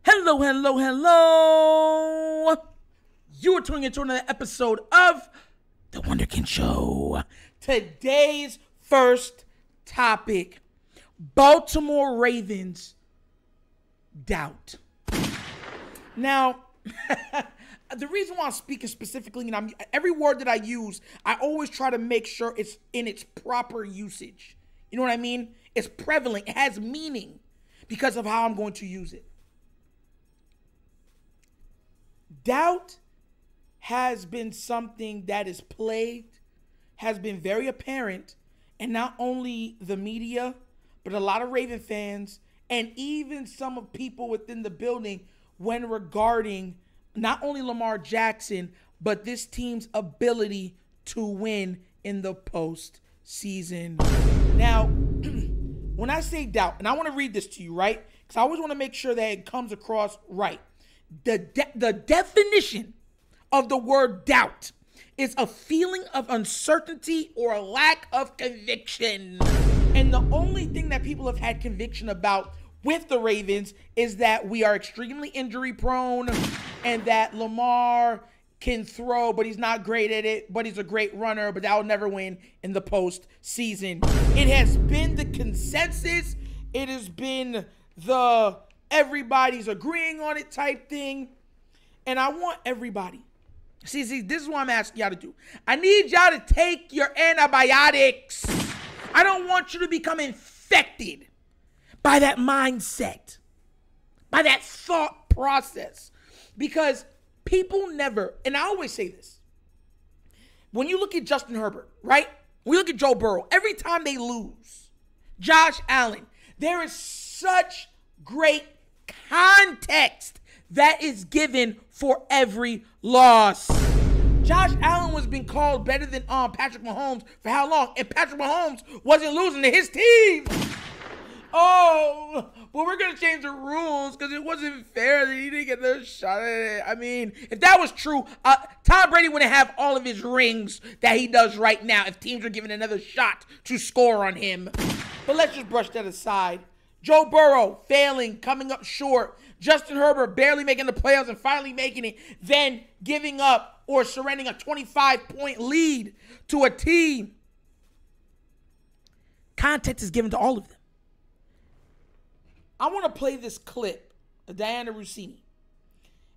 Hello, hello, hello. You are tuning into another episode of The Wonderkin Show. Today's first topic, Baltimore Ravens doubt. Now, the reason why I'm speaking specifically, and every word that I use, I always try to make sure it's in its proper usage. You know what I mean? It's prevalent. It has meaning because of how I'm going to use it. Doubt has been something that is plagued, has been very apparent, and not only the media, but a lot of Raven fans, and even some of people within the building when regarding not only Lamar Jackson, but this team's ability to win in the postseason. Now, when I say doubt, and I want to read this to you, right? Because I always want to make sure that it comes across right. The definition of the word doubt is a feeling of uncertainty or a lack of conviction. And the only thing that people have had conviction about with the Ravens is that we are extremely injury prone and that Lamar can throw, but he's not great at it, but he's a great runner, but that will never win in the postseason. It has been the consensus. It has been the everybody's agreeing on it type thing. And I want everybody. See, this is what I'm asking y'all to do. I need y'all to take your antibiotics. I don't want you to become infected by that mindset, by that thought process. Because people never, and I always say this, when you look at Justin Herbert, right? When you look at Joe Burrow, every time they lose, Josh Allen, there is such great context that is given for every loss. Josh Allen was being called better than Patrick Mahomes for how long? And Patrick Mahomes wasn't losing to his team. Oh, but we're going to change the rules because it wasn't fair that he didn't get the shot at it. I mean, if that was true, Tom Brady wouldn't have all of his rings that he does right now if teams were given another shot to score on him. But let's just brush that aside. Joe Burrow failing, coming up short. Justin Herbert barely making the playoffs and finally making it, then giving up or surrendering a 25-point lead to a team. Context is given to all of them. I want to play this clip of Dianna Russini.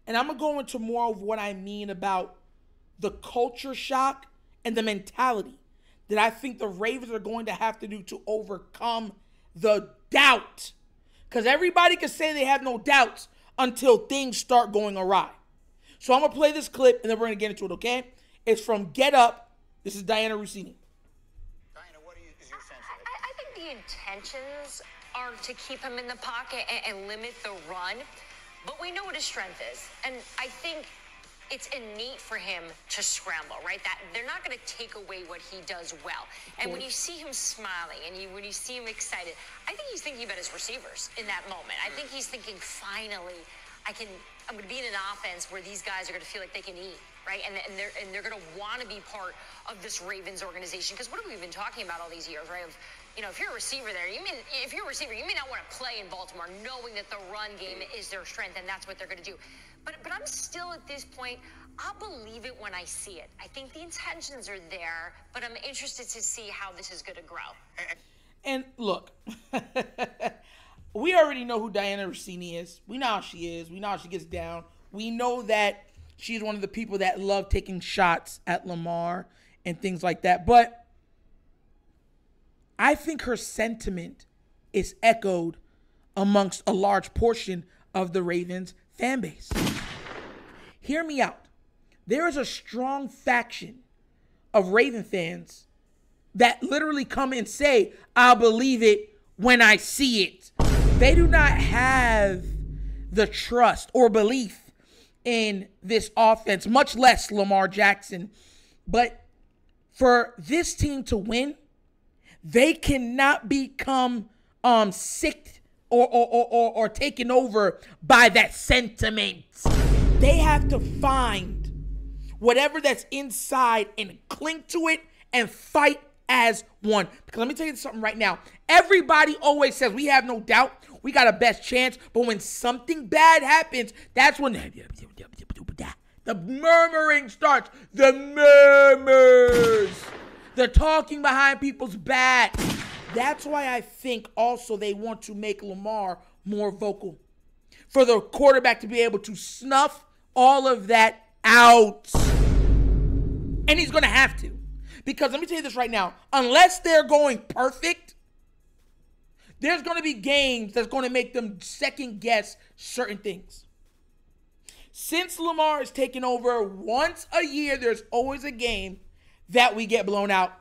And I'm going to go into more of what I mean about the culture shock and the mentality that I think the Ravens are going to have to do to overcome the doubt. Because everybody can say they have no doubts until things start going awry. So I'm going to play this clip and then we're going to get into it, okay? It's from Get Up. This is Dianna Russini. Dianna, what is your sense of it? I think the intentions are to keep him in the pocket and limit the run. But we know what his strength is. And I think it's innate for him to scramble, right? That they're not going to take away what he does well. And when you see him smiling and when you see him excited, I think he's thinking about his receivers in that moment. I think he's thinking, finally, I'm going to be in an offense where these guys are going to feel like they can eat, right? And they're going to want to be part of this Ravens organization. Because what have we been talking about all these years, right? If you're a receiver there, you may not want to play in Baltimore knowing that the run game is their strength and that's what they're going to do. But I'm still at this point, I'll believe it when I see it. I think the intentions are there, but I'm interested to see how this is going to grow. And look, we already know who Dianna Russini is. We know how she is. We know how she gets down. We know that she's one of the people that love taking shots at Lamar and things like that. But I think her sentiment is echoed amongst a large portion of the Ravens fan base. Hear me out. There is a strong faction of Raven fans that literally come and say, I'll believe it when I see it. They do not have the trust or belief in this offense, much less Lamar Jackson. But for this team to win, they cannot become sick or taken over by that sentiment. They have to find whatever that's inside and cling to it and fight as one. Because let me tell you something right now. Everybody always says we have no doubt we got a best chance. But when something bad happens, that's when the murmuring starts. The murmurs. The talking behind people's backs. That's why I think also they want to make Lamar more vocal. For the quarterback to be able to snuff all of that out. And he's going to have to. Because let me tell you this right now. Unless they're going perfect, there's going to be games that's going to make them second guess certain things. Since Lamar has taken over once a year, there's always a game that we get blown out.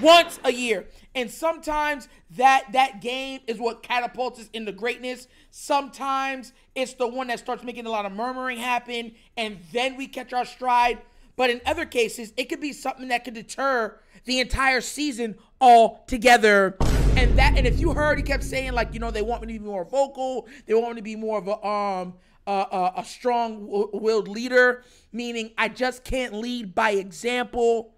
Once a year. And sometimes that game is what catapults us into greatness. Sometimes it's the one that starts making a lot of murmuring happen, and then we catch our stride. But in other cases, it could be something that could deter the entire season altogether. And if you heard, he kept saying, like, you know, they want me to be more vocal. They want me to be more of a strong-willed leader, meaning I just can't lead by example.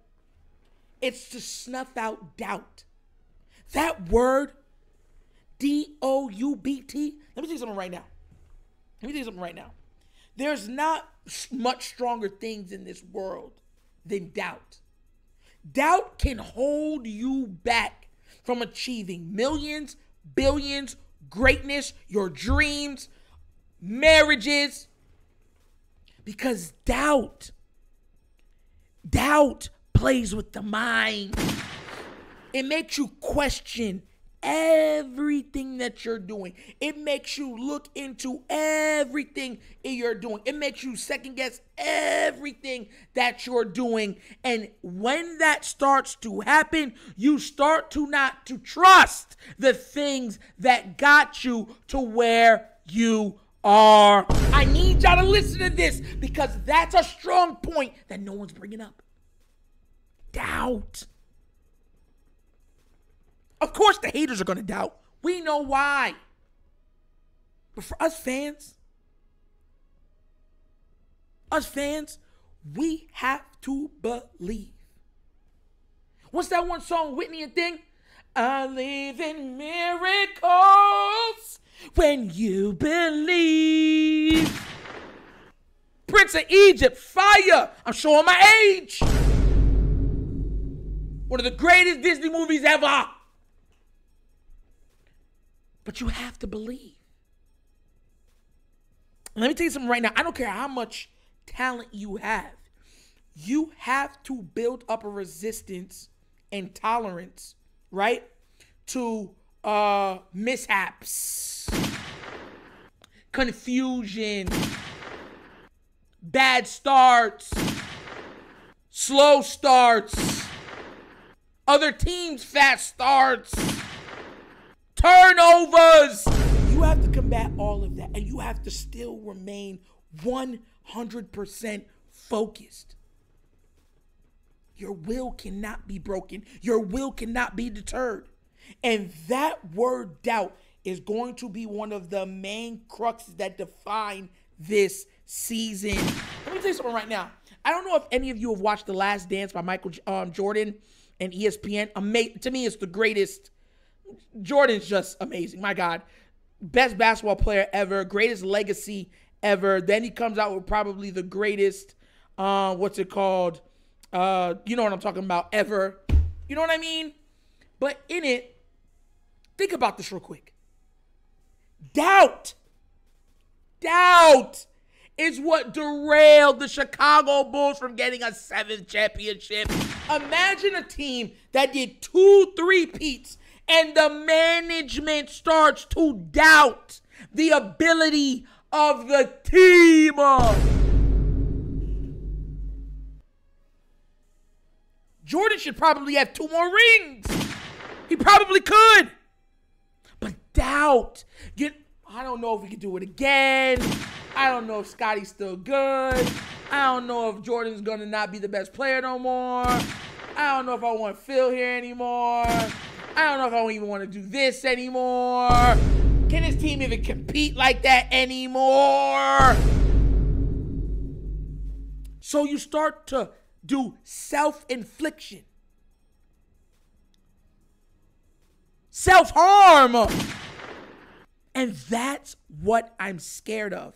It's to snuff out doubt. That word, D-O-U-B-T, let me tell you something right now. There's not much stronger things in this world than doubt. Doubt can hold you back from achieving millions, billions, greatness, your dreams, marriages. Because doubt plays with the mind. It makes you question everything that you're doing. It makes you look into everything you're doing. It makes you second guess everything that you're doing. And when that starts to happen, you start to not to trust the things that got you to where you are. I need y'all to listen to this because that's a strong point that no one's bringing up. Doubt. Of course the haters are going to doubt. We know why. But for us fans, we have to believe. What's that one song, Whitney and thing? I believe in miracles when you believe. Prince of Egypt, fire. I'm showing my age. One of the greatest Disney movies ever. But you have to believe. Let me tell you something right now. I don't care how much talent you have. You have to build up a resistance and tolerance, right? To mishaps, confusion, bad starts, slow starts, other teams' fast starts, turnovers. You have to combat all of that, and you have to still remain 100% focused. Your will cannot be broken. Your will cannot be deterred. And that word doubt is going to be one of the main cruxes that define this season. Let me tell you something right now. I don't know if any of you have watched The Last Dance by Michael Jordan and ESPN. To me, it's the greatest. Jordan's just amazing. My God. Best basketball player ever. Greatest legacy ever. Then he comes out with probably the greatest, you know what I'm talking about, ever. You know what I mean? But in it, think about this real quick. Doubt is what derailed the Chicago Bulls from getting a 7th championship. Imagine a team that did 2 3-peats and the management starts to doubt the ability of the team. Jordan should probably have 2 more rings. He probably could. But doubt. I don't know if we can do it again. I don't know if Scotty's still good. I don't know if Jordan's going to not be the best player no more. I don't know if I want Phil here anymore. I don't know if I don't even want to do this anymore. Can this team even compete like that anymore? So you start to do self-infliction. Self-harm. And that's what I'm scared of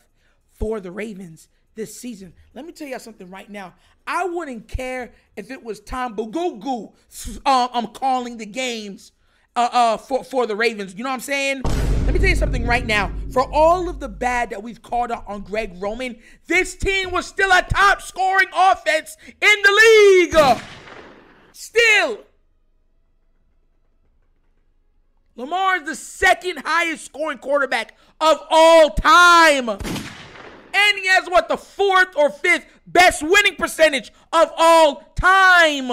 for the Ravens this season. Let me tell you something right now. I wouldn't care if it was Tom Bagugu calling the games for the Ravens. You know what I'm saying? Let me tell you something right now. For all of the bad that we've called out on Greg Roman, this team was still a top scoring offense in the league. Still. Lamar is the second highest scoring quarterback of all time. And he has, the fourth or fifth best winning percentage of all time.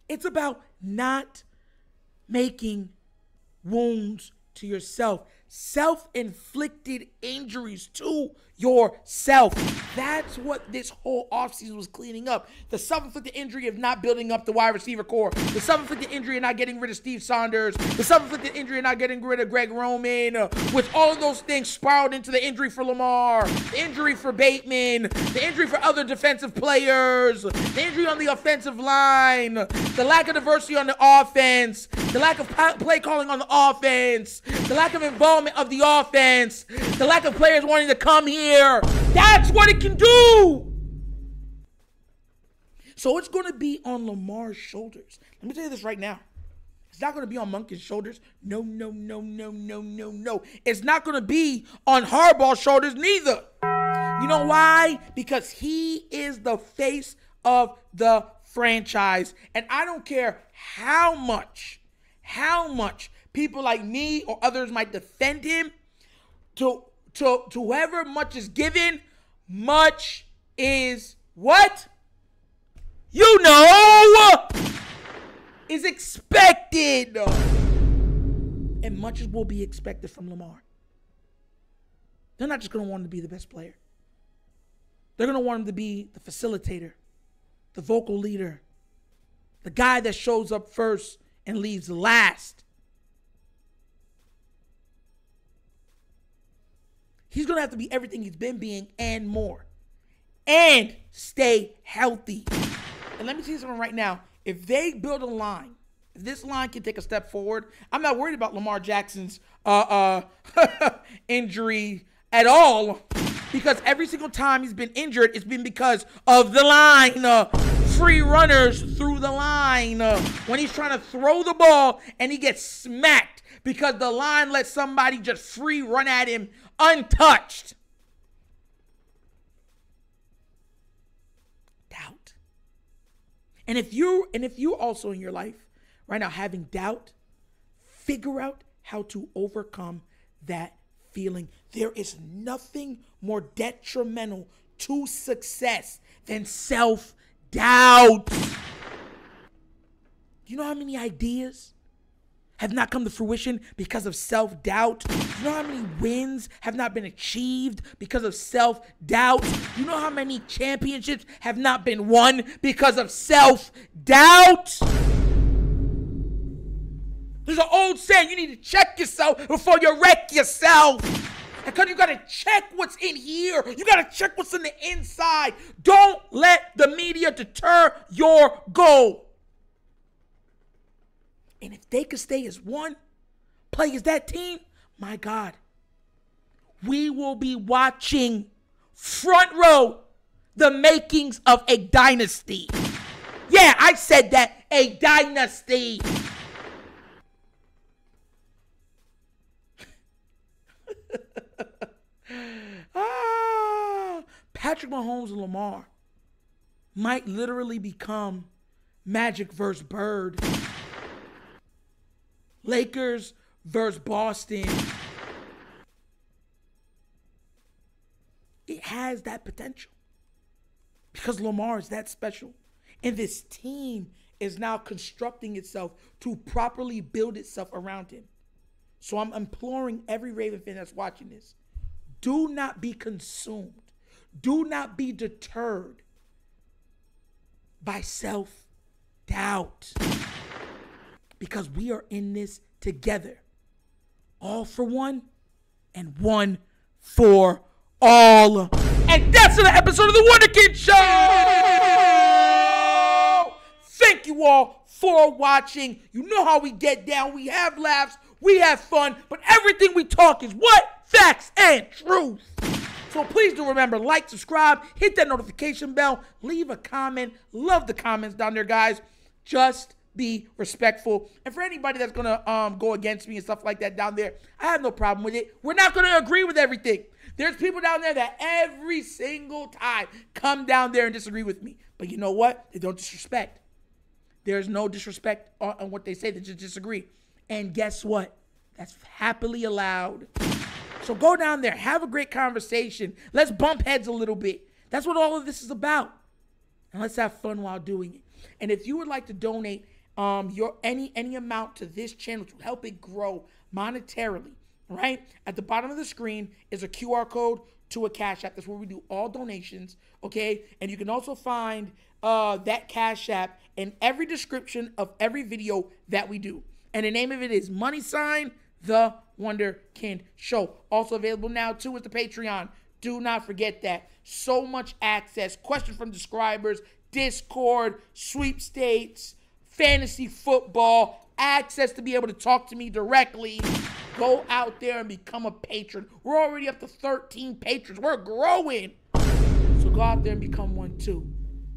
It's about not making wounds to yourself. Self-inflicted injuries to yourself. That's what this whole offseason was cleaning up. The self-inflicted injury of not building up the wide receiver core. The self-inflicted injury of not getting rid of Steve Saunders. The self-inflicted injury of not getting rid of Greg Roman. With all of those things spiraled into the injury for Lamar, the injury for Bateman, the injury for other defensive players, the injury on the offensive line, the lack of diversity on the offense, the lack of play calling on the offense, the lack of involvement of the offense, the lack of players wanting to come here. That's what it can do. So it's going to be on Lamar's shoulders. Let me tell you this right now. It's not going to be on Monken's shoulders. No. It's not going to be on Harbaugh's shoulders neither. You know why? Because he is the face of the franchise. And I don't care how much people like me or others might defend him. To whoever much is given, much is what? You know, is expected. And much will be expected from Lamar. They're not just going to want him to be the best player. They're going to want him to be the facilitator, the vocal leader, the guy that shows up first and leaves last. He's going to have to be everything he's been being and more. And stay healthy. And let me tell you something right now. If they build a line, if this line can take a step forward, I'm not worried about Lamar Jackson's injury at all. Because every single time he's been injured, it's been because of the line. Free runners through the line. When he's trying to throw the ball and he gets smacked because the line lets somebody just free run at him untouched. Doubt. And if you also in your life right now having doubt, figure out how to overcome that feeling. There is nothing more detrimental to success than self-doubt. Do you know how many ideas have not come to fruition because of self-doubt? You know how many wins have not been achieved because of self-doubt? You know how many championships have not been won because of self-doubt? There's an old saying, you need to check yourself before you wreck yourself. Because you got to check what's in here. You got to check what's in the inside. Don't let the media deter your goal. And if they could stay as one, play as that team, my God, we will be watching front row the makings of a dynasty. Yeah, I said that, a dynasty. Patrick Mahomes and Lamar might literally become Magic versus Bird. Lakers versus Boston. It has that potential because Lamar is that special. And this team is now constructing itself to properly build itself around him. So I'm imploring every Raven fan that's watching this, do not be consumed. Do not be deterred by self-doubt. Because we are in this together. All for one and one for all. And that's another episode of the Wonder Kid Show. Thank you all for watching. You know how we get down. We have laughs. We have fun, but everything we talk is what? Facts and truth. So please do remember, like, subscribe, hit that notification bell, leave a comment. Love the comments down there, guys. Just be respectful. And for anybody that's going to go against me and stuff like that down there, I have no problem with it. We're not going to agree with everything. There's people down there that every single time come down there and disagree with me. But you know what? They don't disrespect. There's no disrespect on what they say. They just disagree. And guess what? That's happily allowed. So go down there. Have a great conversation. Let's bump heads a little bit. That's what all of this is about. And let's have fun while doing it. And if you would like to donate your any amount to this channel to help it grow monetarily, right? At the bottom of the screen is a QR code to a Cash App. That's where we do all donations, okay? And you can also find that Cash App in every description of every video that we do. And the name of it is Money Sign The Wonderkind Show. Also available now, too, is the Patreon. Do not forget that. So much access, questions from subscribers, Discord, sweepstakes, fantasy football, access to be able to talk to me directly. Go out there and become a patron. We're already up to 13 patrons. We're growing. So go out there and become one too.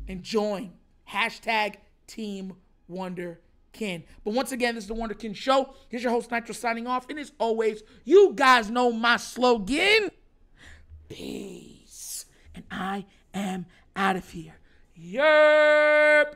And join. #Team Wonderkind. But once again, this is the Wonderkind Show. Here's your host, Nitro, signing off. And as always, you guys know my slogan. Peace. And I am out of here. Yerp.